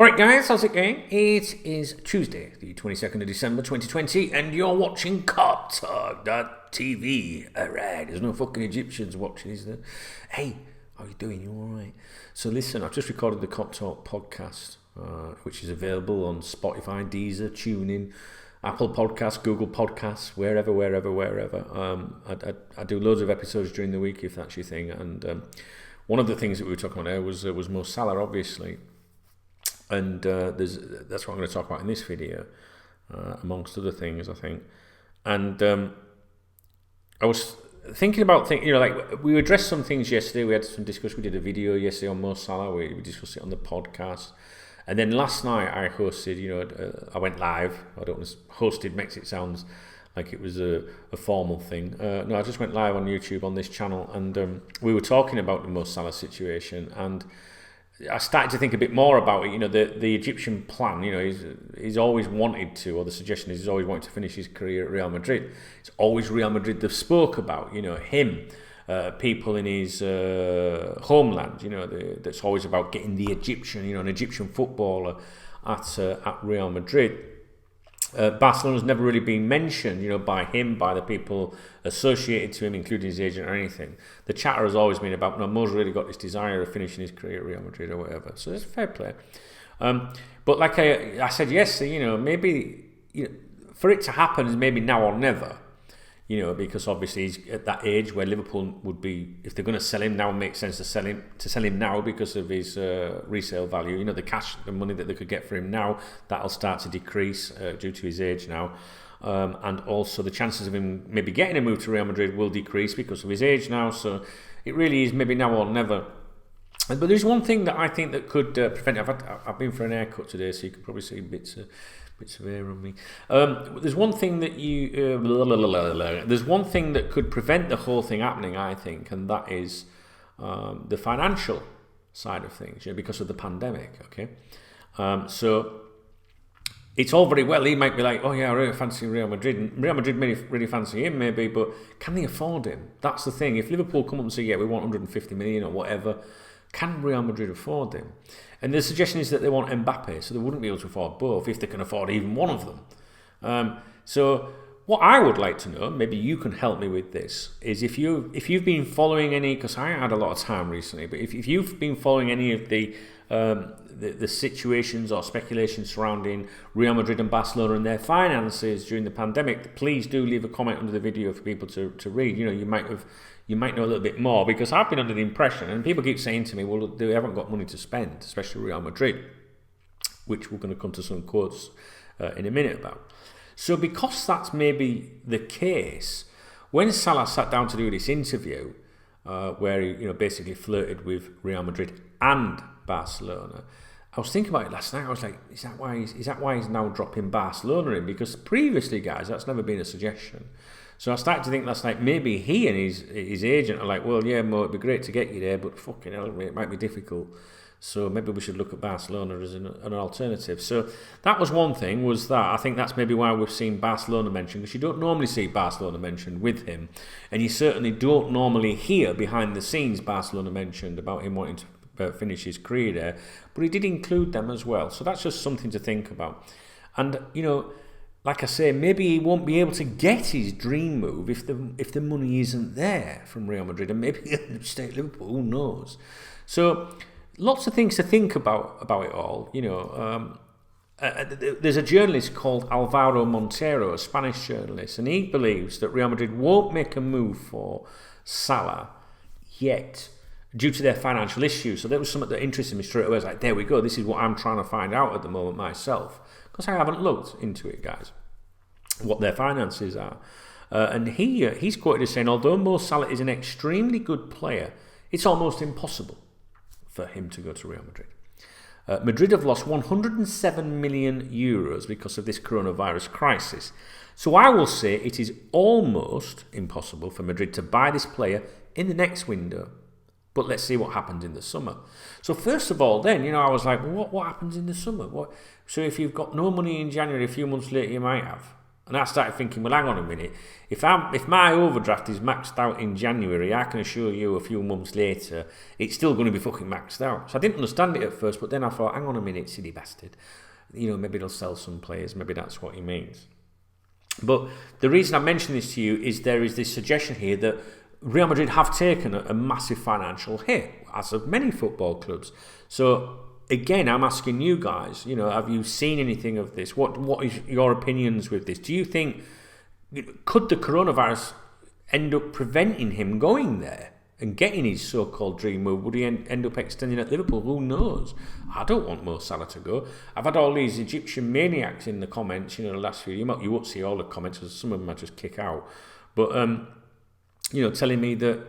Right guys, how's it going? It is Tuesday, the 22nd of December 2020, and you're watching KopTalk.tv. Alright, there's no fucking Egyptians watching, is there? Hey, how you doing? You alright? So listen, I've just recorded the KopTalk podcast, which is available on Spotify, Deezer, TuneIn, Apple Podcasts, Google Podcasts, wherever. I do loads of episodes during the week if that's your thing, and one of the things that we were talking about there was Mo Salah, obviously. And that's what I'm going to talk about in this video, amongst other things, I think. And I was thinking about things, like we addressed some things yesterday. We had some discussion. We did a video yesterday on Mo Salah. We discussed it on the podcast. And then last night I hosted, I went live. I don't want to hosted makes it sound like it was a formal thing. No, I just went live on YouTube on this channel, and we were talking about the Mo Salah situation, and I started to think a bit more about it. The Egyptian plan, he's always wanted to, or the suggestion is he's always wanted to finish his career at Real Madrid. It's always Real Madrid they've spoke about, him, people in his homeland, that's always about getting the Egyptian, an Egyptian footballer at Real Madrid. Barcelona's never really been mentioned, by him, by the people associated to him, including his agent or anything. The chatter has always been about, Mo's really got this desire of finishing his career at Real Madrid or whatever. So it's fair play. But like I said yesterday, maybe for it to happen is maybe now or never. Because obviously he's at that age where Liverpool would be, if they're going to sell him now, it makes sense to sell him now because of his resale value. The money that they could get for him now, that'll start to decrease due to his age now. And also the chances of him maybe getting a move to Real Madrid will decrease because of his age now. So it really is maybe now or never. But there's one thing that I think that could prevent it. I've been for an haircut today, so you can probably see bits of hair on me. There's one thing that there's one thing that could prevent the whole thing happening, I think, and that is the financial side of things, because of the pandemic. Okay, so it's all very well. He might be like, oh yeah, I really fancy Real Madrid, and Real Madrid really fancy him, maybe, but can they afford him? That's the thing. If Liverpool come up and say, yeah, we want 150 million or whatever, can Real Madrid afford him? And the suggestion is that they want Mbappe, so they wouldn't be able to afford both if they can afford even one of them. So what I would like to know, maybe you can help me with this, is if you've been following any, because I had a lot of time recently, but if you've been following any of the situations or speculations surrounding Real Madrid and Barcelona and their finances during the pandemic, please do leave a comment under the video for people to read. You might know a little bit more, because I've been under the impression, and people keep saying to me, well, they haven't got money to spend, especially Real Madrid, which we're going to come to some quotes in a minute about. So because that's maybe the case, when Salah sat down to do this interview, where he basically flirted with Real Madrid and Barcelona, I was thinking about it last night. I was like, is that why he's now dropping Barcelona in? Because previously, guys, that's never been a suggestion. So I started to think last night, maybe he and his agent are like, well, yeah, Mo, it'd be great to get you there, but fucking hell, it might be difficult. So maybe we should look at Barcelona as an alternative. So that was one thing, was that I think that's maybe why we've seen Barcelona mentioned, because you don't normally see Barcelona mentioned with him. And you certainly don't normally hear behind the scenes Barcelona mentioned about him wanting to finish his career there. But he did include them as well. So that's just something to think about. And, like I say, maybe he won't be able to get his dream move if the money isn't there from Real Madrid, and maybe he'll stay at Liverpool. Who knows? So lots of things to think about it all. There's a journalist called Alvaro Montero, a Spanish journalist, and he believes that Real Madrid won't make a move for Salah yet, due to their financial issues. So that was something that interested me straight away. I was like, there we go. This is what I'm trying to find out at the moment myself, because I haven't looked into it, guys, what their finances are. And he's quoted as saying, although Mo Salah is an extremely good player, it's almost impossible for him to go to Real Madrid. Madrid have lost 107 million euros because of this coronavirus crisis. So I will say it is almost impossible for Madrid to buy this player in the next window. But let's see what happens in the summer. So first of all, then, I was like, well, what happens in the summer? So if you've got no money in January, a few months later you might have. And I started thinking, well, hang on a minute. If my overdraft is maxed out in January, I can assure you a few months later, it's still going to be fucking maxed out. So I didn't understand it at first, but then I thought, hang on a minute, silly bastard. Maybe they'll sell some players. Maybe that's what he means. But the reason I mention this to you is there is this suggestion here that Real Madrid have taken a massive financial hit, as have many football clubs. So again, I'm asking you guys, have you seen anything of this? What is your opinions with this? Do you think, could the coronavirus end up preventing him going there and getting his so-called dream move? Would he end up extending at Liverpool? Who knows? I don't want Mo Salah to go. I've had all these Egyptian maniacs in the comments, the last few. You won't see all the comments, because some of them I just kick out. But, telling me that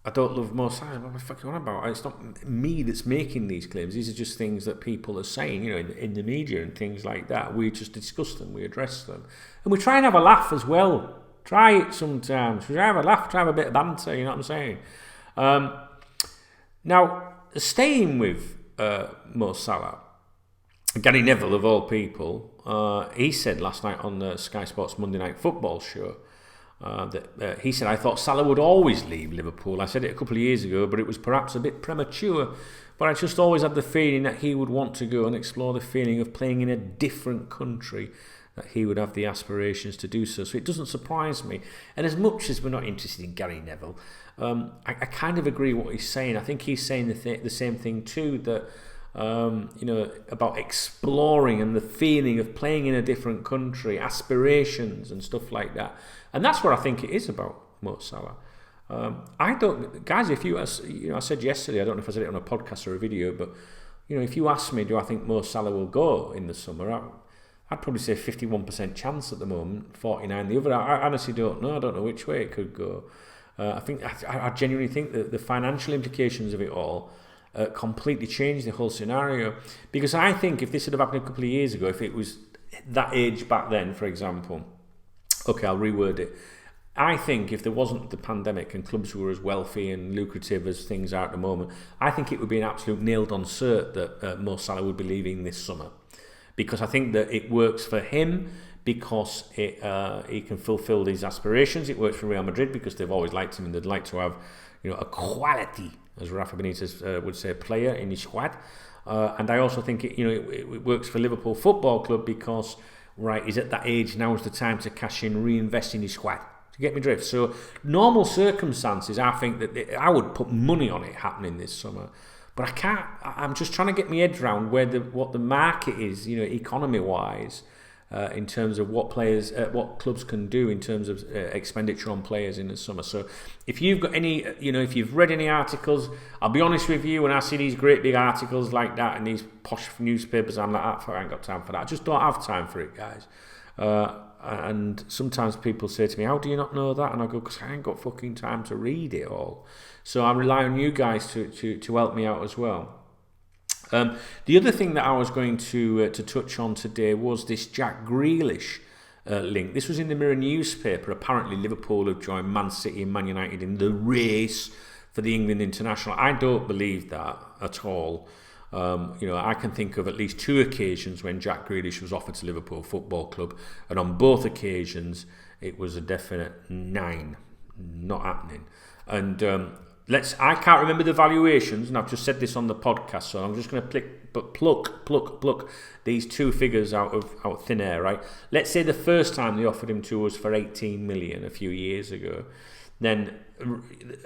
I don't love Mo Salah. What the fuck are you on about? It's not me that's making these claims. These are just things that people are saying, in the media and things like that. We just discuss them, we address them. And we try and have a laugh as well. Try it sometimes. We try and have a laugh, try and have a bit of banter, you know what I'm saying? Now, staying with Mo Salah, Gary Neville, of all people, he said last night on the Sky Sports Monday Night Football show, he said, I thought Salah would always leave Liverpool. I said it a couple of years ago, but it was perhaps a bit premature. But I just always had the feeling that he would want to go and explore the feeling of playing in a different country, that he would have the aspirations to do so. So it doesn't surprise me. And as much as we're not interested in Gary Neville, I kind of agree what he's saying. I think he's saying the same thing too, that about exploring and the feeling of playing in a different country, aspirations and stuff like that. And that's what I think it is about Mo Salah. I don't, guys, if you ask, I said yesterday, I don't know if I said it on a podcast or a video, but if you ask me, do I think Mo Salah will go in the summer? I'd probably say 51% chance at the moment, 49 the other. I honestly don't know. I don't know which way it could go. I genuinely think that the financial implications of it all completely changed the whole scenario. Because I think if this had happened a couple of years ago, if it was that age back then, for example, okay, I'll reword it. I think if there wasn't the pandemic and clubs were as wealthy and lucrative as things are at the moment, I think it would be an absolute nailed-on cert that Mo Salah would be leaving this summer. Because I think that it works for him because he can fulfil these aspirations. It works for Real Madrid because they've always liked him and they'd like to have a quality, as Rafa Benitez would say, player in his squad. And I also think it works for Liverpool Football Club because he's at that age, now is the time to cash in, reinvest in his squad. To get me drift. So normal circumstances, I think that I would put money on it happening this summer. But I can't. I'm just trying to get my head around what the market is, economy-wise, in terms of what clubs can do in terms of expenditure on players in the summer. So if you've got any, if you've read any articles, I'll be honest with you, when I see these great big articles like that in these posh newspapers, I'm like, I ain't got time for that. I just don't have time for it, guys. And sometimes people say to me, how do you not know that? And I go, because I ain't got fucking time to read it all. So I rely on you guys to help me out as well. The other thing that I was going to touch on today was this Jack Grealish link. This was in the Mirror newspaper. Apparently Liverpool have joined Man City and Man United in the race for the England international. I don't believe that at all. I can think of at least 2 occasions when Jack Grealish was offered to Liverpool Football Club, and on both occasions it was a definite 9, not happening. And I can't remember the valuations, and I've just said this on the podcast, so I'm just going to pluck these 2 figures out of thin air, right? Let's say the first time they offered him to us for 18 million a few years ago. Then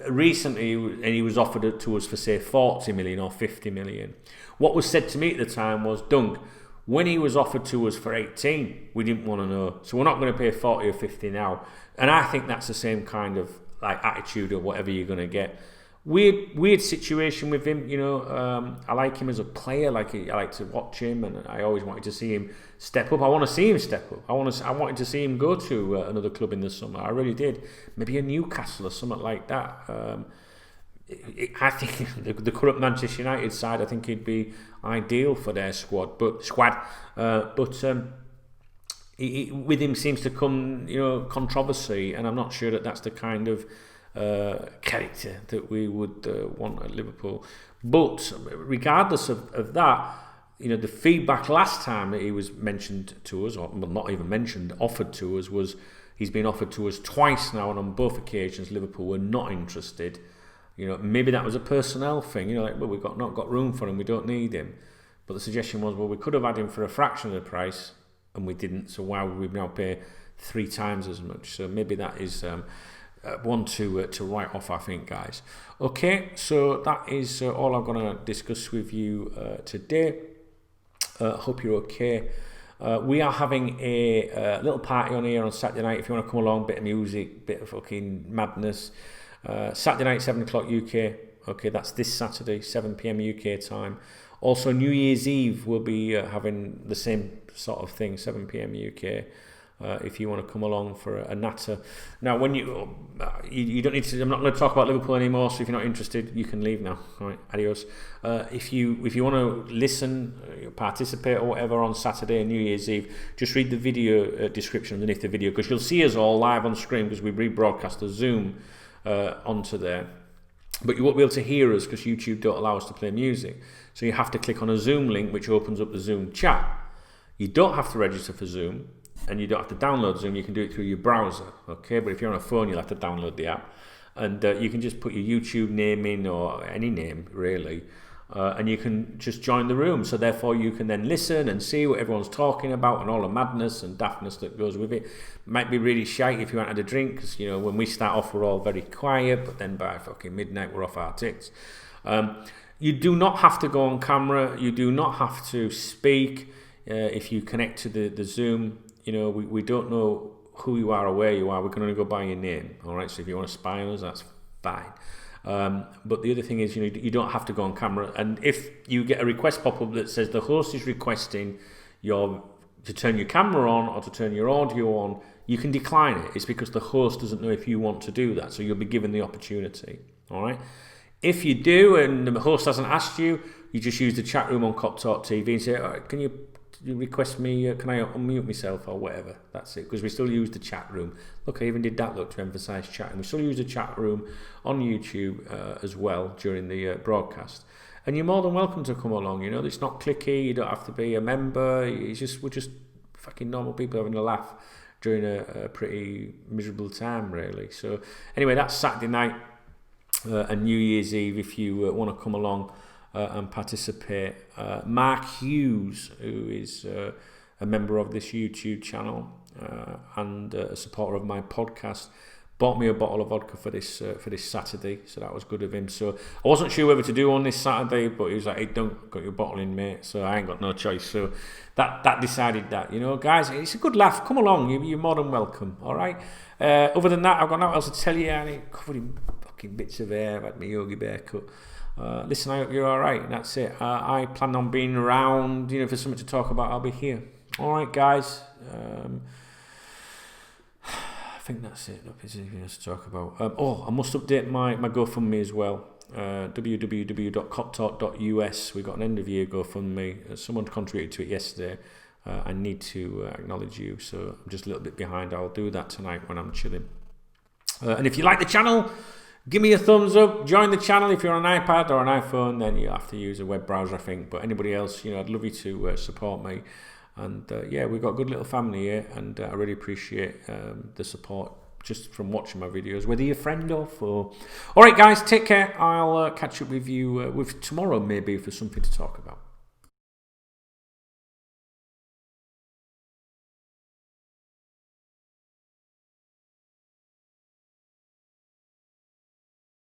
recently, and he was offered it to us for, say, 40 million or 50 million. What was said to me at the time was, Dunk, when he was offered to us for 18, we didn't want to know. So we're not going to pay 40 or 50 now. And I think that's the same kind of attitude or whatever you're going to get. Weird situation with him, I like him as a player. I like to watch him, and I always wanted to see him step up. I want to see him step up. I wanted to see him go to another club in the summer. I really did. Maybe a Newcastle or something like that. I think the current Manchester United side, I think he'd be ideal for their squad. But with him seems to come, controversy, and I'm not sure that that's the kind of character that we would want at Liverpool. But regardless of that, the feedback last time that he was mentioned to us, or well, not even mentioned, offered to us, was he's been offered to us twice now, and on both occasions Liverpool were not interested. Maybe that was a personnel thing. Well, we've not got room for him, we don't need him. But the suggestion was, well, we could have had him for a fraction of the price, and we didn't. So why would we now pay 3 times as much? So maybe that is one to write off, I think, guys. Okay, so that is all I'm going to discuss with you today. Hope you're okay. We are having a little party on here on Saturday night. If you want to come along, bit of music, bit of fucking madness. Saturday night, 7 o'clock UK. Okay, that's this Saturday, 7 p.m. UK time. Also, New Year's Eve, we'll be having the same sort of thing, 7 p.m. UK. If you want to come along for a natter. Now, when you don't need to, I'm not going to talk about Liverpool anymore, so if you're not interested, you can leave now. All right, adios. If you want to listen, participate or whatever on Saturday and New Year's Eve, just read the video description underneath the video, because you'll see us all live on screen, because we rebroadcast the Zoom onto there. But you won't be able to hear us because YouTube don't allow us to play music. So you have to click on a Zoom link, which opens up the Zoom chat. You don't have to register for Zoom, and you don't have to download Zoom. You can do it through your browser, okay? But if you're on a phone, you'll have to download the app. And you can just put your YouTube name in, or any name, really, and you can just join the room. So therefore, you can then listen and see what everyone's talking about and all the madness and daftness that goes with it. Might be really shite if you haven't had a drink, because, when we start off, we're all very quiet, but then by fucking midnight, we're off our tits. You do not have to go on camera. You do not have to speak if you connect to the Zoom. We don't know who you are or where you are. We're going to go by your name, all right? So if you want to spy on us, that's fine. But the other thing is, you don't have to go on camera. And if you get a request pop up that says the host is requesting to turn your camera on or to turn your audio on, you can decline it. It's because the host doesn't know if you want to do that. So you'll be given the opportunity, all right? If you do and the host hasn't asked you, you just use the chat room on KopTalk TV and say, all right, can you request me, can I unmute myself or whatever. That's it, because we still use the chat room. Look, I even did that, to emphasise chatting. We still use the chat room on YouTube as well during the broadcast. And you're more than welcome to come along. It's not clicky. You don't have to be a member. We're just fucking normal people having a laugh during a pretty miserable time, really. So anyway, that's Saturday night and New Year's Eve. If you want to come along and participate. Mark Hughes, who is a member of this YouTube channel and a supporter of my podcast, bought me a bottle of vodka for this Saturday, so that was good of him. So I wasn't sure whether to do on this Saturday, but he was like, "Hey, don't got your bottle in, mate." So I ain't got no choice. So that decided that, guys, it's a good laugh. Come along, you're more than welcome. All right. Other than that, I've got nothing else to tell you. I ain't covered in fucking bits of hair. I've had my Yogi Bear cut. Listen, I hope you're all right. That's it. I plan on being around. If there's something to talk about, I'll be here. All right, guys. I think that's it. Not anything else to talk about. I must update my GoFundMe as well. www.koptalk.us. We got an end of year GoFundMe. Someone contributed to it yesterday. I need to acknowledge you, so I'm just a little bit behind. I'll do that tonight when I'm chilling. And if you like the channel, give me a thumbs up. Join the channel. If you're on an iPad or an iPhone, then you have to use a web browser, I think. But anybody else, I'd love you to support me. And we've got a good little family here, and I really appreciate the support just from watching my videos, whether you're a friend or foe. All right, guys, take care. I'll catch up with you with tomorrow, maybe, if there's something to talk about.